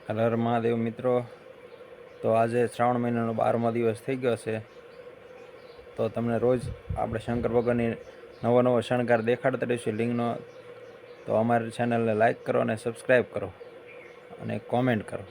હર હર મહાદેવ મિત્રો। તો આજે શ્રાવણ મહિનાનો 12મો દિવસ થઈ ગયો છે। તો તમને રોજ આપણે શંકર ભગવાનની નવો શણગાર દેખાડતા રહીશું લિંગનો। તો અમારી ચેનલને લાઈક કરો અને સબસ્ક્રાઈબ કરો અને કોમેન્ટ કરો।